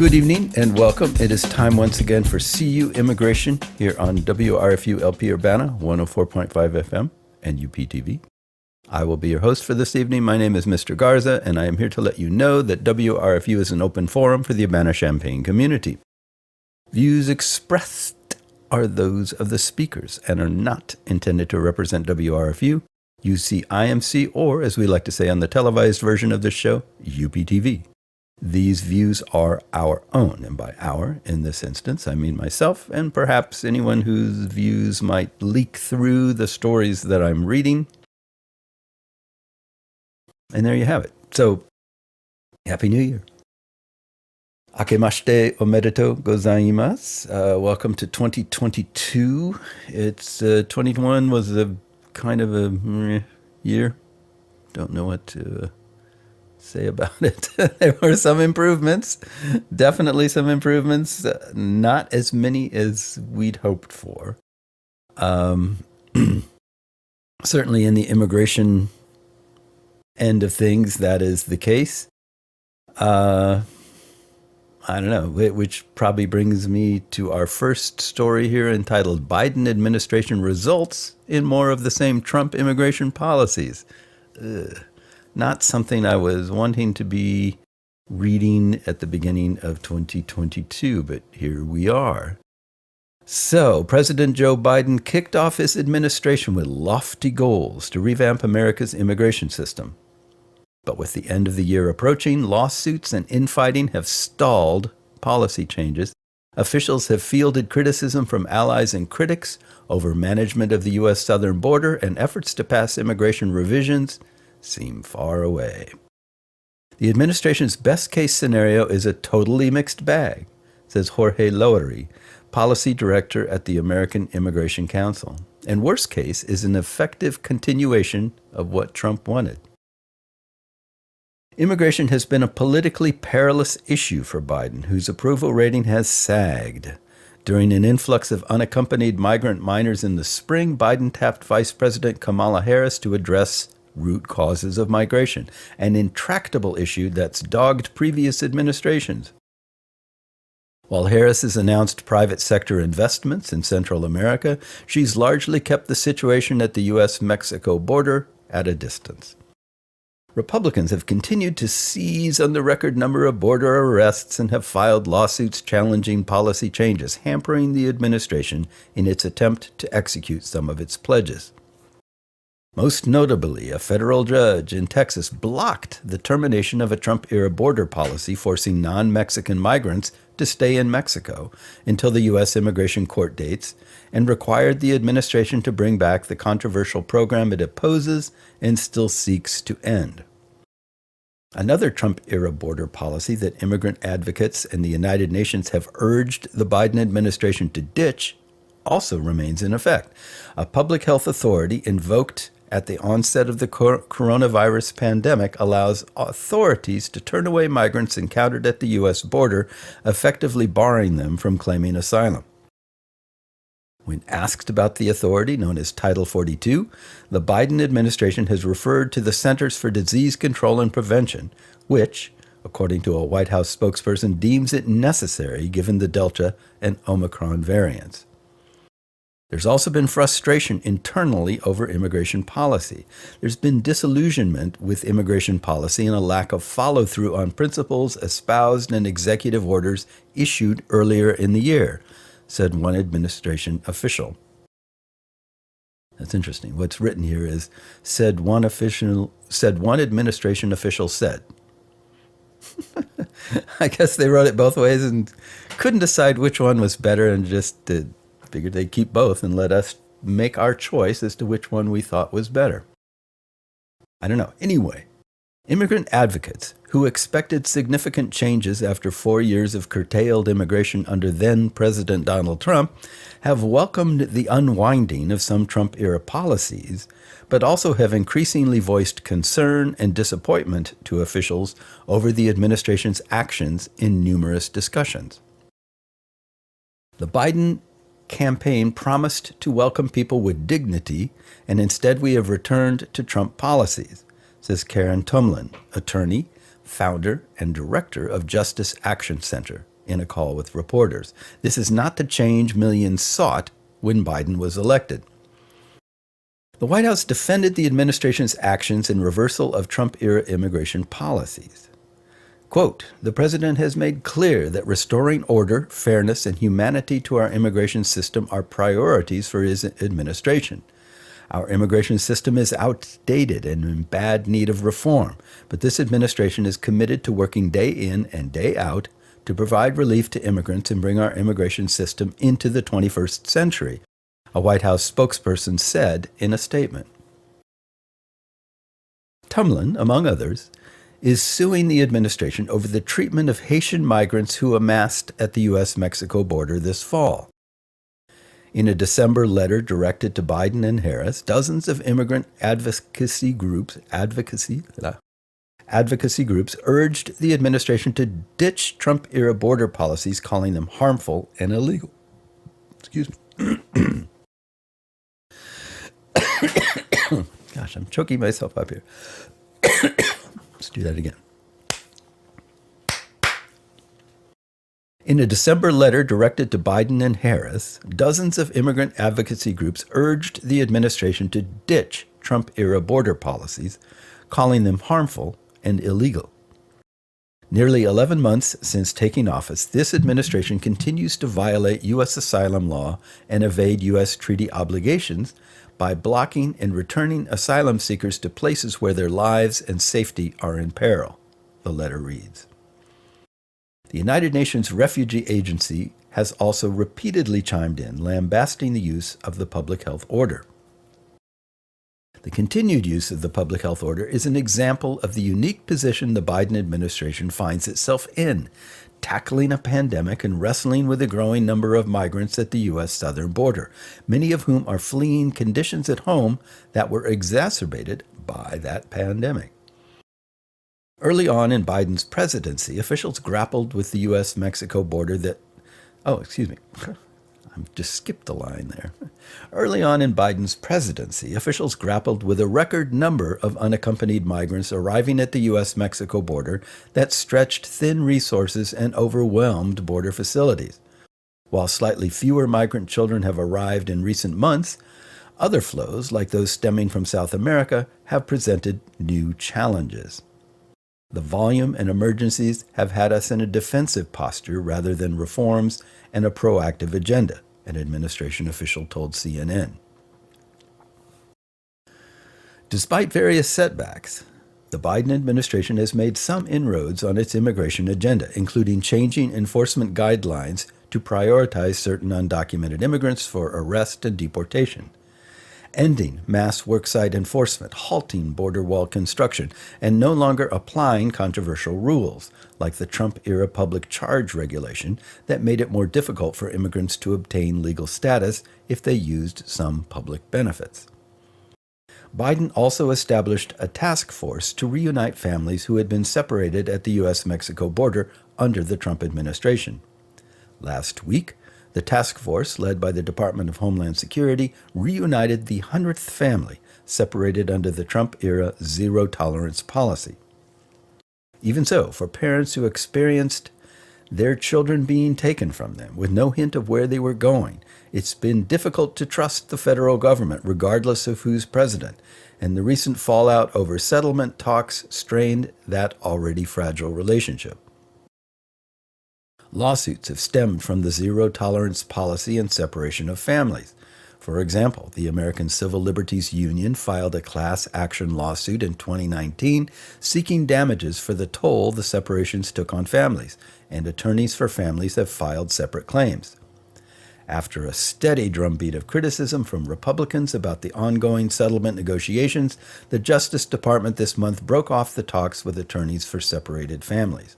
Good evening and welcome. It is time once again for CU Immigration here on WRFU LP Urbana 104.5 FM and UPTV. I will be your host for this evening. My name is Mr. Garza, and I am here to let you know that WRFU is an open forum for the Urbana-Champaign community. Views expressed are those of the speakers and are not intended to represent WRFU, UCIMC, or, as we like to say on the televised version of this show, UPTV. These views are our own, and by our, in this instance, I mean myself and perhaps anyone whose views might leak through the stories that I'm reading. And there you have it. So, Happy New Year. Akemashite omedetou gozaimasu. Welcome to 2022. It's 2021 was a kind of a year. Don't know what to say about it. There were some improvements, definitely some improvements, not as many as we'd hoped for. Certainly in the immigration end of things, that is the case. I don't know, which probably brings me to our first story here entitled Biden Administration Results in More of the Same Trump Immigration Policies. Not something I was wanting to be reading at the beginning of 2022, but here we are. So, President Joe Biden kicked off his administration with lofty goals to revamp America's immigration system. But with the end of the year approaching, lawsuits and infighting have stalled policy changes. Officials have fielded criticism from allies and critics over management of the U.S. southern border, and efforts to pass immigration revisions seem far away. The administration's best-case scenario is a totally mixed bag, says Jorge Lowery, policy director at the American Immigration Council. And worst case is an effective continuation of what Trump wanted. Immigration has been a politically perilous issue for Biden, whose approval rating has sagged. During an influx of unaccompanied migrant minors in the spring, Biden tapped Vice President Kamala Harris to address root causes of migration, an intractable issue that's dogged previous administrations. While Harris has announced private sector investments in Central America, she's largely kept the situation at the U.S.-Mexico border at a distance. Republicans have continued to seize on the record number of border arrests and have filed lawsuits challenging policy changes, hampering the administration in its attempt to execute some of its pledges. Most notably, a federal judge in Texas blocked the termination of a Trump-era border policy forcing non-Mexican migrants to stay in Mexico until the U.S. immigration court dates, and required the administration to bring back the controversial program it opposes and still seeks to end. Another Trump-era border policy that immigrant advocates and the United Nations have urged the Biden administration to ditch also remains in effect. A public health authority invoked at the onset of the coronavirus pandemic allows authorities to turn away migrants encountered at the U.S. border, effectively barring them from claiming asylum. When asked about the authority, known as Title 42, the Biden administration has referred to the Centers for Disease Control and Prevention, which, according to a White House spokesperson, deems it necessary given the Delta and Omicron variants. There's also been frustration internally over immigration policy. There's been disillusionment with immigration policy and a lack of follow-through on principles espoused in executive orders issued earlier in the year, said one administration official. That's interesting. What's written here is, said one administration official said. I guess they wrote it both ways and couldn't decide which one was better and just figured they'd keep both and let us make our choice as to which one we thought was better. I don't know. Anyway, immigrant advocates who expected significant changes after 4 years of curtailed immigration under then-President Donald Trump have welcomed the unwinding of some Trump-era policies, but also have increasingly voiced concern and disappointment to officials over the administration's actions in numerous discussions. The Biden campaign promised to welcome people with dignity, and instead we have returned to Trump policies, says Karen Tumlin, attorney, founder, and director of Justice Action Center, in a call with reporters. This is not the change millions sought when Biden was elected. The White House defended the administration's actions in reversal of Trump-era immigration policies. Quote, "The president has made clear that restoring order, fairness, and humanity to our immigration system are priorities for his administration. Our immigration system is outdated and in bad need of reform, but this administration is committed to working day in and day out to provide relief to immigrants and bring our immigration system into the 21st century," a White House spokesperson said in a statement. Tumlin, among others, is suing the administration over the treatment of Haitian migrants who amassed at the U.S.-Mexico border this fall. In a December letter directed to Biden and Harris, dozens of immigrant advocacy groups urged the administration to ditch Trump-era border policies, calling them harmful and illegal. Excuse me. Gosh, I'm choking myself up here. Let's do that again. In a December letter directed to Biden and Harris, dozens of immigrant advocacy groups urged the administration to ditch Trump-era border policies, calling them harmful and illegal. Nearly 11 months since taking office, this administration continues to violate U.S. asylum law and evade U.S. treaty obligations by blocking and returning asylum seekers to places where their lives and safety are in peril, the letter reads. The United Nations Refugee Agency has also repeatedly chimed in, lambasting the use of the public health order. The continued use of the public health order is an example of the unique position the Biden administration finds itself in, tackling a pandemic and wrestling with a growing number of migrants at the U.S. southern border, many of whom are fleeing conditions at home that were exacerbated by that pandemic. Early on in Biden's presidency, officials grappled with the U.S.-Mexico border I just skipped the line there. Early on in Biden's presidency, officials grappled with a record number of unaccompanied migrants arriving at the U.S.-Mexico border that stretched thin resources and overwhelmed border facilities. While slightly fewer migrant children have arrived in recent months, other flows, like those stemming from South America, have presented new challenges. The volume and emergencies have had us in a defensive posture rather than reforms and a proactive agenda, an administration official told CNN. Despite various setbacks, the Biden administration has made some inroads on its immigration agenda, including changing enforcement guidelines to prioritize certain undocumented immigrants for arrest and deportation, ending mass worksite enforcement, halting border wall construction, and no longer applying controversial rules, like the Trump-era public charge regulation that made it more difficult for immigrants to obtain legal status if they used some public benefits. Biden also established a task force to reunite families who had been separated at the U.S.-Mexico border under the Trump administration. Last week, the task force, led by the Department of Homeland Security, reunited the 100th family separated under the Trump-era zero-tolerance policy. Even so, for parents who experienced their children being taken from them with no hint of where they were going, it's been difficult to trust the federal government regardless of who's president, and the recent fallout over settlement talks strained that already fragile relationship. Lawsuits have stemmed from the zero-tolerance policy and separation of families. For example, the American Civil Liberties Union filed a class action lawsuit in 2019 seeking damages for the toll the separations took on families, and attorneys for families have filed separate claims. After a steady drumbeat of criticism from Republicans about the ongoing settlement negotiations, the Justice Department this month broke off the talks with attorneys for separated families.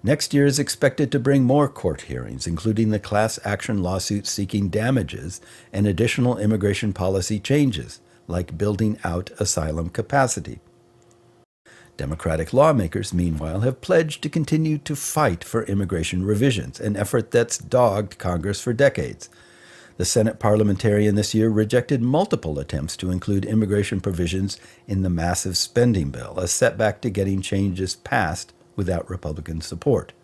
Next year is expected to bring more court hearings, including the class action lawsuit seeking damages and additional immigration policy changes, like building out asylum capacity. Democratic lawmakers, meanwhile, have pledged to continue to fight for immigration revisions, an effort that's dogged Congress for decades. The Senate parliamentarian this year rejected multiple attempts to include immigration provisions in the massive spending bill, a setback to getting changes passed without Republican support.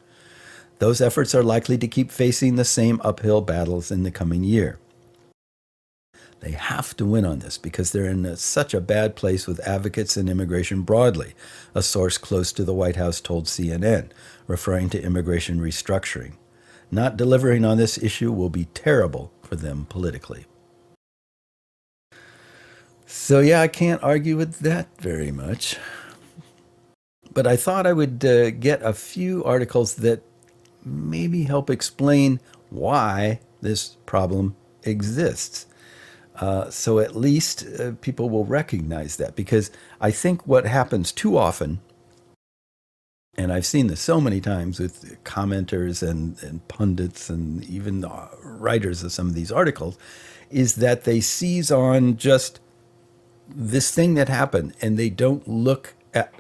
Those efforts are likely to keep facing the same uphill battles in the coming year. They have to win on this because they're in such a bad place with advocates and immigration broadly, a source close to the White House told CNN, referring to immigration restructuring. Not delivering on this issue will be terrible for them politically. So yeah, I can't argue with that very much. But I thought I would get a few articles that maybe help explain why this problem exists. So at least people will recognize that, because I think what happens too often, and I've seen this so many times with commenters and pundits and even writers of some of these articles, is that they seize on just this thing that happened and they don't look at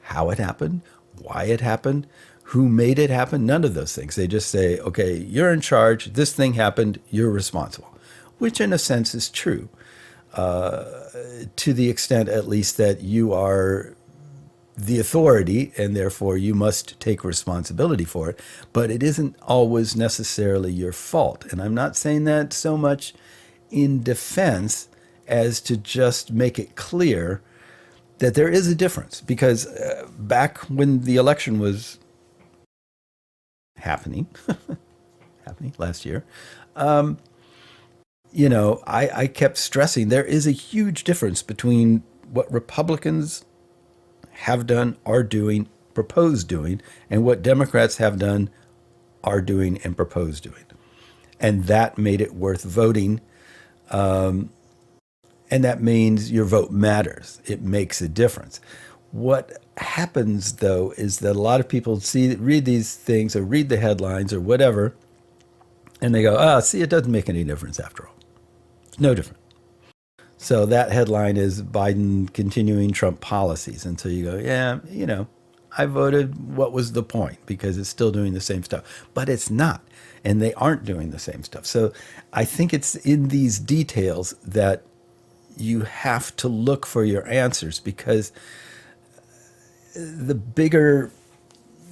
how it happened, why it happened, who made it happen, none of those things. They just say, okay, you're in charge, this thing happened, you're responsible, which in a sense is true, to the extent at least that you are the authority and therefore you must take responsibility for it, but it isn't always necessarily your fault. And I'm not saying that so much in defense as to just make it clear that there is a difference, because back when the election was happening last year, I kept stressing there is a huge difference between what Republicans have done, are doing, propose doing, and what Democrats have done, are doing, and propose doing. And that made it worth voting. And that means your vote matters. It makes a difference. What happens, though, is that a lot of people read these things or read the headlines or whatever, and they go, see, it doesn't make any difference after all. It's no different. So that headline is Biden continuing Trump policies. And so you go, yeah, I voted, what was the point? Because it's still doing the same stuff. But it's not. And they aren't doing the same stuff. So I think it's in these details that you have to look for your answers, because the bigger,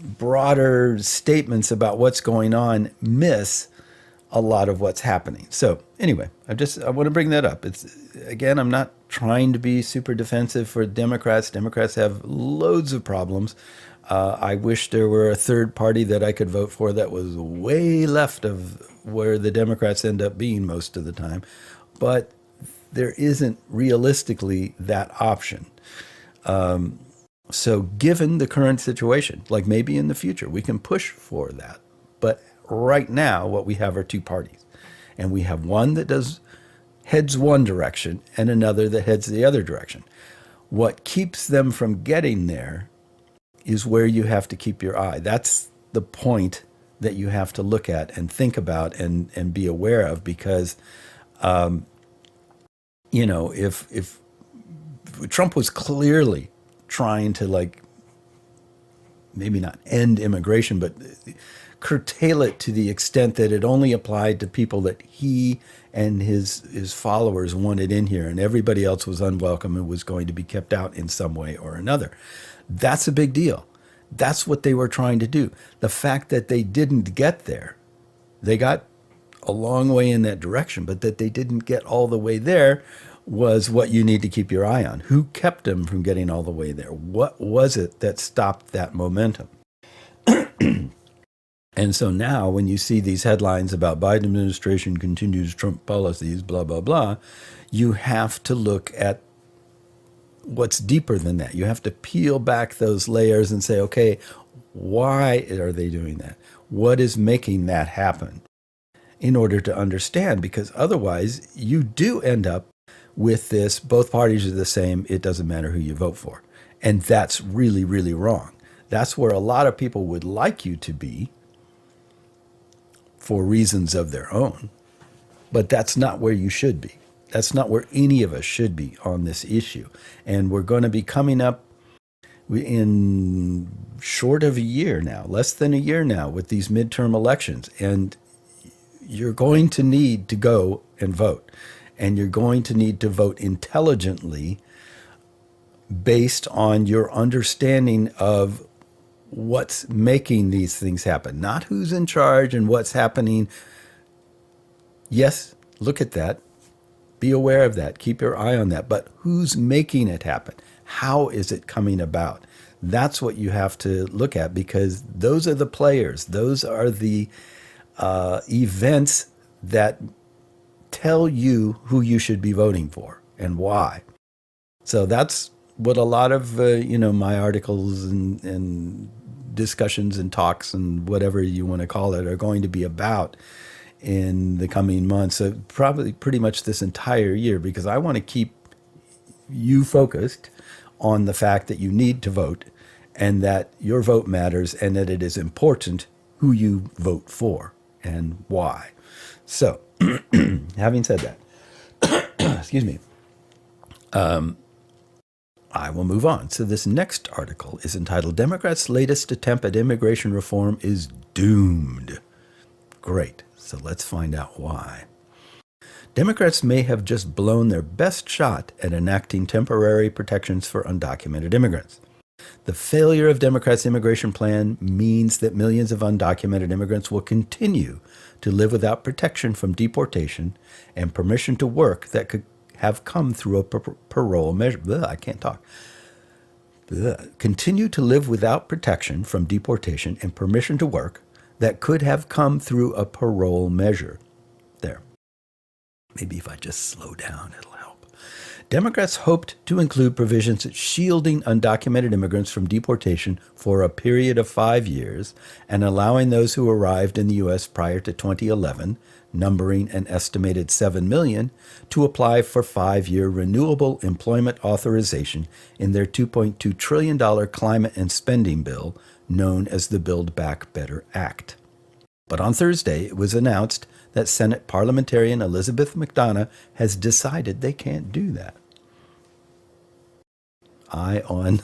broader statements about what's going on miss a lot of what's happening. So anyway, I want to bring that up. Again, I'm not trying to be super defensive for Democrats. Democrats have loads of problems. I wish there were a third party that I could vote for that was way left of where the Democrats end up being most of the time. But there isn't realistically that option. So given the current situation, like maybe in the future, we can push for that. But right now, what we have are two parties. And we have one that heads one direction and another that heads the other direction. What keeps them from getting there is where you have to keep your eye. That's the point that you have to look at and think about and be aware of, because if Trump was clearly trying to maybe not end immigration, but curtail it to the extent that it only applied to people that he and his followers wanted in here, and everybody else was unwelcome and was going to be kept out in some way or another. That's a big deal. That's what they were trying to do. The fact that they didn't get there, they got a long way in that direction, but that they didn't get all the way there was what you need to keep your eye on. Who kept them from getting all the way there? What was it that stopped that momentum? And so now when you see these headlines about Biden administration continues Trump policies, blah, blah, blah, you have to look at what's deeper than that. You have to peel back those layers and say, okay, why are they doing that? What is making that happen? In order to understand, because otherwise you do end up with this, both parties are the same, it doesn't matter who you vote for. And that's really, really wrong. That's where a lot of people would like you to be for reasons of their own, but that's not where you should be. That's not where any of us should be on this issue. And we're going to be coming up in short of a year now, less than a year now, with these midterm elections. And you're going to need to go and vote. And you're going to need to vote intelligently based on your understanding of what's making these things happen, not who's in charge and what's happening. Yes, look at that. Be aware of that. Keep your eye on that. But who's making it happen? How is it coming about? That's what you have to look at, because those are the players. Those are the events that tell you who you should be voting for and why. So that's what a lot of my articles and discussions and talks and whatever you want to call it are going to be about in the coming months. So probably pretty much this entire year, because I want to keep you focused on the fact that you need to vote and that your vote matters and that it is important who you vote for and why. So, having said that, excuse me, I will move on. So this next article is entitled, Democrats' Latest Attempt at Immigration Reform is Doomed. Great. So let's find out why. Democrats may have just blown their best shot at enacting temporary protections for undocumented immigrants. The failure of Democrats' immigration plan means that millions of undocumented immigrants will continue to live without protection from deportation and permission to work that could have come through a parole measure. I can't talk. Continue to live without protection from deportation and permission to work that could have come through a parole measure. There. Maybe if I just slow down, it'll help. Democrats hoped to include provisions shielding undocumented immigrants from deportation for a period of 5 years and allowing those who arrived in the U.S. prior to 2011, numbering an estimated 7 million, to apply for 5-year renewable employment authorization in their $2.2 trillion climate and spending bill, known as the Build Back Better Act. But on Thursday, it was announced that Senate parliamentarian Elizabeth McDonough has decided they can't do that. Eye on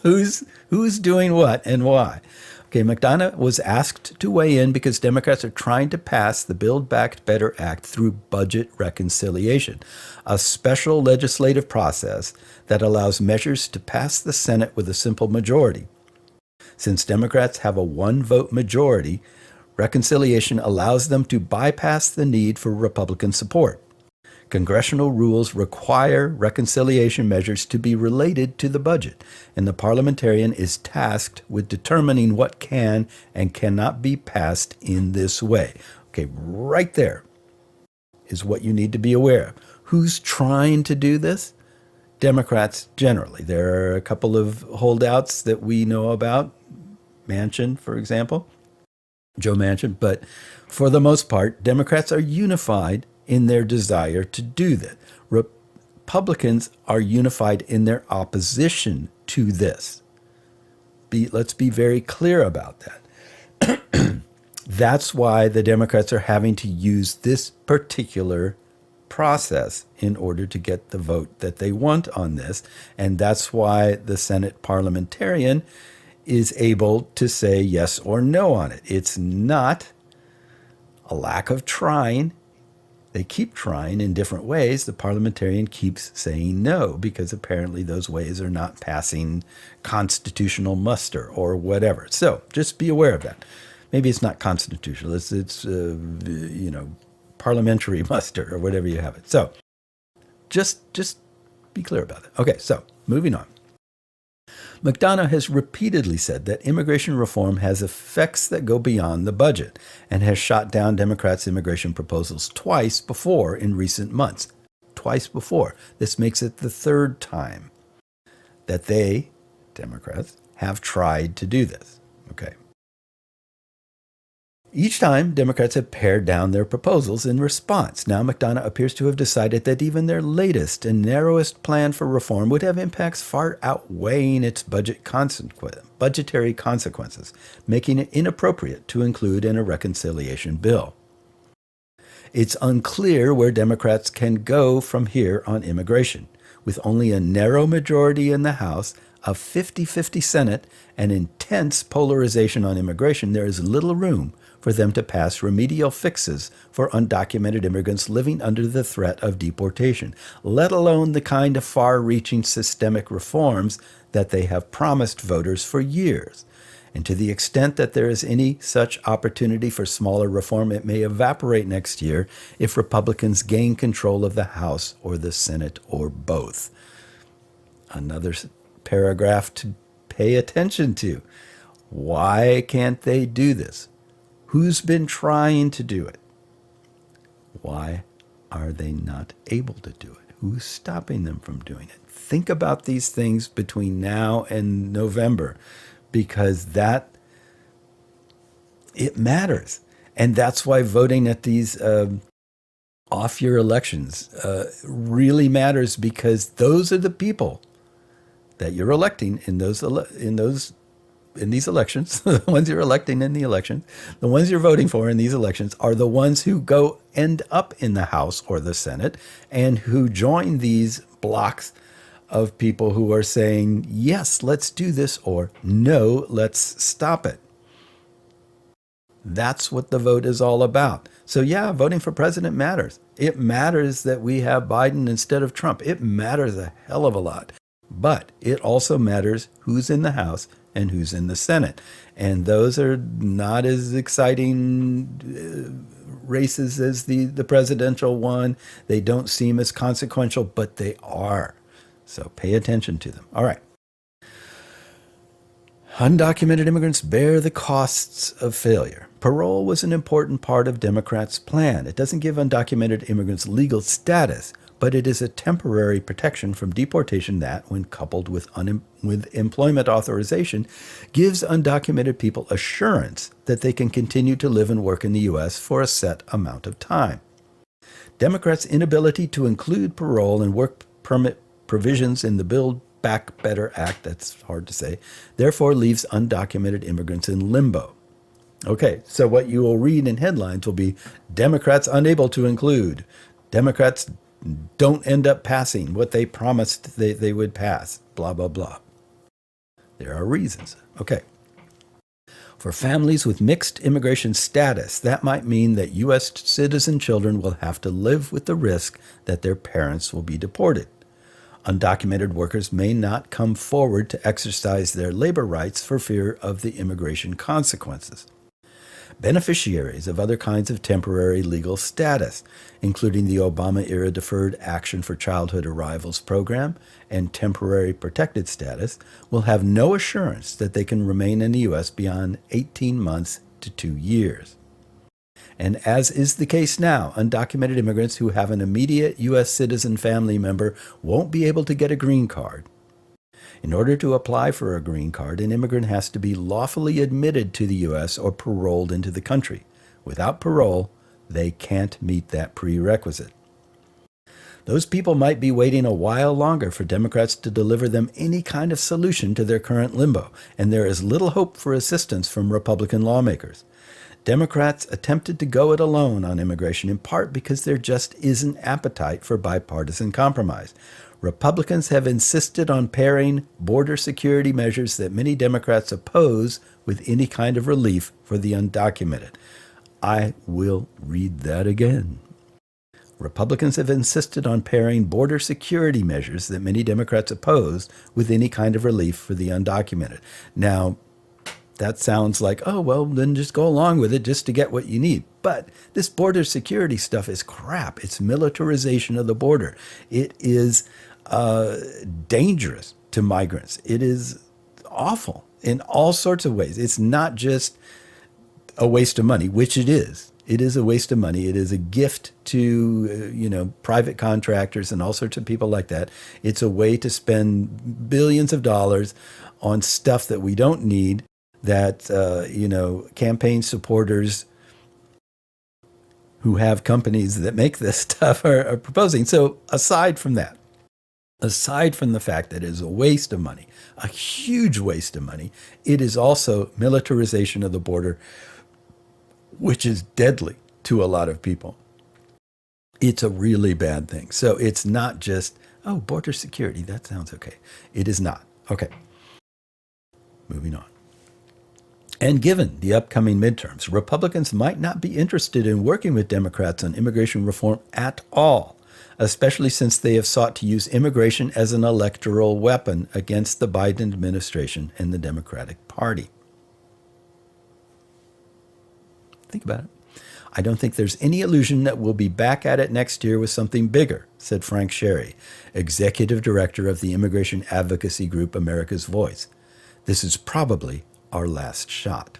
who's doing what and why. Okay, McDonough was asked to weigh in because Democrats are trying to pass the Build Back Better Act through budget reconciliation, a special legislative process that allows measures to pass the Senate with a simple majority. Since Democrats have a one-vote majority, reconciliation allows them to bypass the need for Republican support. Congressional rules require reconciliation measures to be related to the budget, and the parliamentarian is tasked with determining what can and cannot be passed in this way. Okay, right there is what you need to be aware of. Who's trying to do this? Democrats generally. There are a couple of holdouts that we know about, Manchin, for example, Joe Manchin, but for the most part, Democrats are unified in their desire to do that. Republicans are unified in their opposition to this. Let's be very clear about that. That's why the Democrats are having to use this particular process in order to get the vote that they want on this. And that's why the Senate parliamentarian is able to say yes or no on it. It's not a lack of trying. They keep trying in different ways. The parliamentarian keeps saying no because apparently those ways are not passing constitutional muster or whatever. So just be aware of that. Maybe it's not constitutional. It's parliamentary muster or whatever you have it. So just be clear about it. Okay, so moving on. McDonough has repeatedly said that immigration reform has effects that go beyond the budget and has shot down Democrats' immigration proposals twice before in recent months. Twice before. This makes it the third time that they, Democrats, have tried to do this. Okay. Each time, Democrats have pared down their proposals in response. Now, McDonough appears to have decided that even their latest and narrowest plan for reform would have impacts far outweighing its budgetary consequences, making it inappropriate to include in a reconciliation bill. It's unclear where Democrats can go from here on immigration. With only a narrow majority in the House, a 50-50 Senate, and intense polarization on immigration, there is little room for them to pass remedial fixes for undocumented immigrants living under the threat of deportation, let alone the kind of far-reaching systemic reforms that they have promised voters for years. And to the extent that there is any such opportunity for smaller reform, it may evaporate next year if Republicans gain control of the House or the Senate or both. Another paragraph to pay attention to. Why can't they do this? Who's been trying to do it? Why are they not able to do it? Who's stopping them from doing it? Think about these things between now and November, because it matters. And that's why voting at these off-year elections really matters, because those are the people that you're electing in these elections. The ones you're electing in the elections, the ones you're voting for in these elections are the ones who go end up in the House or the Senate and who join these blocks of people who are saying, yes, let's do this, or no, let's stop it. That's what the vote is all about. So yeah, voting for president matters. It matters that we have Biden instead of Trump. It matters a hell of a lot. But it also matters who's in the House and who's in the Senate. And those are not as exciting races as the presidential one. They don't seem as consequential, but they are. So pay attention to them. All right. Undocumented immigrants bear the costs of failure. Parole was an important part of Democrats' plan. It doesn't give undocumented immigrants legal status, but it is a temporary protection from deportation that, when coupled with employment authorization, gives undocumented people assurance that they can continue to live and work in the U.S. for a set amount of time. Democrats' inability to include parole and work permit provisions in the Build Back Better Act, that's hard to say, therefore leaves undocumented immigrants in limbo. Okay, so what you will read in headlines will be Democrats unable to include, Democrats don't end up passing what they promised they would pass, blah, blah, blah. There are reasons. Okay. For families with mixed immigration status, that might mean that U.S. citizen children will have to live with the risk that their parents will be deported. Undocumented workers may not come forward to exercise their labor rights for fear of the immigration consequences. Beneficiaries of other kinds of temporary legal status, including the Obama-era Deferred Action for Childhood Arrivals program and temporary protected status, will have no assurance that they can remain in the U.S. beyond 18 months to 2 years. And as is the case now, undocumented immigrants who have an immediate U.S. citizen family member won't be able to get a green card. In order to apply for a green card, an immigrant has to be lawfully admitted to the U.S. or paroled into the country. Without parole, they can't meet that prerequisite. Those people might be waiting a while longer for Democrats to deliver them any kind of solution to their current limbo, and there is little hope for assistance from Republican lawmakers. Democrats attempted to go it alone on immigration, in part because there just isn't appetite for bipartisan compromise. Republicans have insisted on pairing border security measures that many Democrats oppose with any kind of relief for the undocumented. I will read that again. Republicans have insisted on pairing border security measures that many Democrats oppose with any kind of relief for the undocumented. Now, that sounds like, oh, well, then just go along with it just to get what you need. But this border security stuff is crap. It's militarization of the border. It is dangerous to migrants. It is awful in all sorts of ways. It's not just a waste of money, which it is. It is a waste of money. It is a gift to, private contractors and all sorts of people like that. It's a way to spend billions of dollars on stuff that we don't need, that, campaign supporters who have companies that make this stuff are proposing. So aside from that, aside from the fact that it is a waste of money, a huge waste of money, it is also militarization of the border, which is deadly to a lot of people. It's a really bad thing. So it's not just, oh, border security, that sounds okay. It is not. Okay. Moving on. And given the upcoming midterms, Republicans might not be interested in working with Democrats on immigration reform at all, especially since they have sought to use immigration as an electoral weapon against the Biden administration and the Democratic Party. Think about it. I don't think there's any illusion that we'll be back at it next year with something bigger, said Frank Sherry, executive director of the immigration advocacy group America's Voice. This is probably our last shot.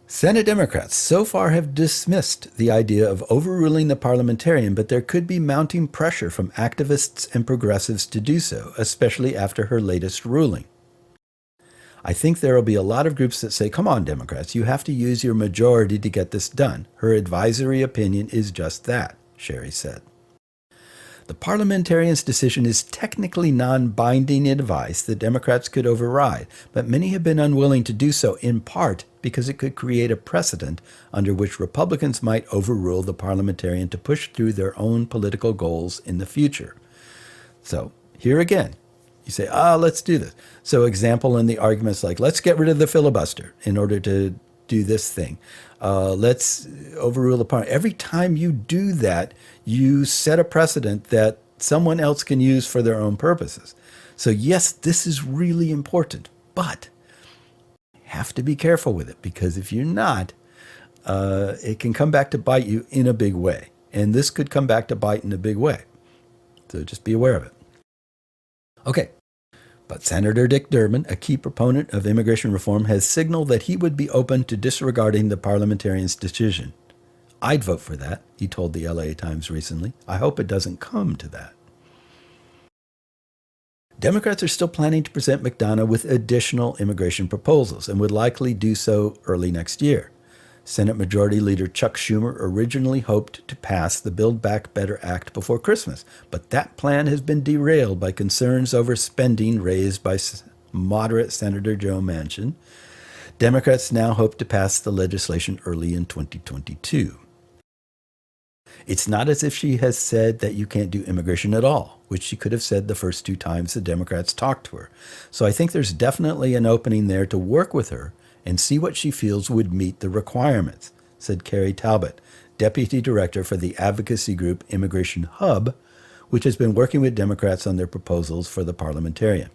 Senate Democrats so far have dismissed the idea of overruling the parliamentarian, but there could be mounting pressure from activists and progressives to do so, especially after her latest ruling. I think there will be a lot of groups that say, come on, Democrats, you have to use your majority to get this done. Her advisory opinion is just that, Sherry said. The parliamentarian's decision is technically non-binding advice that Democrats could override, but many have been unwilling to do so in part because it could create a precedent under which Republicans might overrule the parliamentarian to push through their own political goals in the future. So here again, you say, let's do this. So example in the arguments like, let's get rid of the filibuster in order to do this thing. Let's overrule the parliament. Every time you do that, you set a precedent that someone else can use for their own purposes. So yes, this is really important, but you have to be careful with it, because if you're not, it can come back to bite you in a big way. And this could come back to bite in a big way. So just be aware of it. Okay. But Senator Dick Durbin, a key proponent of immigration reform, has signaled that he would be open to disregarding the parliamentarian's decision. I'd vote for that, he told the LA Times recently. I hope it doesn't come to that. Democrats are still planning to present McDonough with additional immigration proposals and would likely do so early next year. Senate Majority Leader Chuck Schumer originally hoped to pass the Build Back Better Act before Christmas, but that plan has been derailed by concerns over spending raised by moderate Senator Joe Manchin. Democrats now hope to pass the legislation early in 2022. It's not as if she has said that you can't do immigration at all, which she could have said the first 2 times the Democrats talked to her. So I think there's definitely an opening there to work with her and see what she feels would meet the requirements, said Carrie Talbot, Deputy Director for the advocacy group Immigration Hub, which has been working with Democrats on their proposals for the parliamentarian.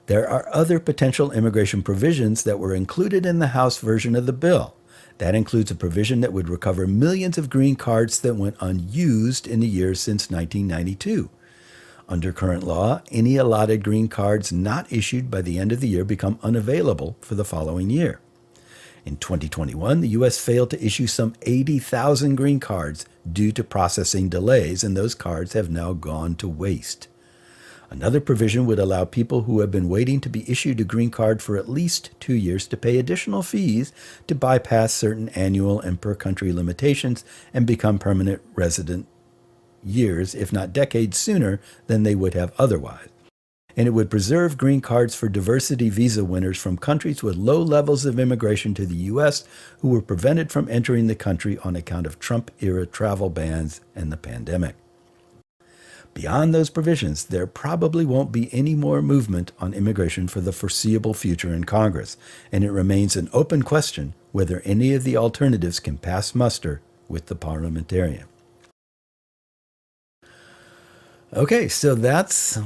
There are other potential immigration provisions that were included in the House version of the bill. That includes a provision that would recover millions of green cards that went unused in the years since 1992. Under current law, any allotted green cards not issued by the end of the year become unavailable for the following year. In 2021, the U.S. failed to issue some 80,000 green cards due to processing delays, and those cards have now gone to waste. Another provision would allow people who have been waiting to be issued a green card for at least 2 years to pay additional fees to bypass certain annual and per-country limitations and become permanent resident years, if not decades, sooner than they would have otherwise. And it would preserve green cards for diversity visa winners from countries with low levels of immigration to the U.S. who were prevented from entering the country on account of Trump-era travel bans and the pandemic. Beyond those provisions, there probably won't be any more movement on immigration for the foreseeable future in Congress, and it remains an open question whether any of the alternatives can pass muster with the parliamentarian. Okay, so that's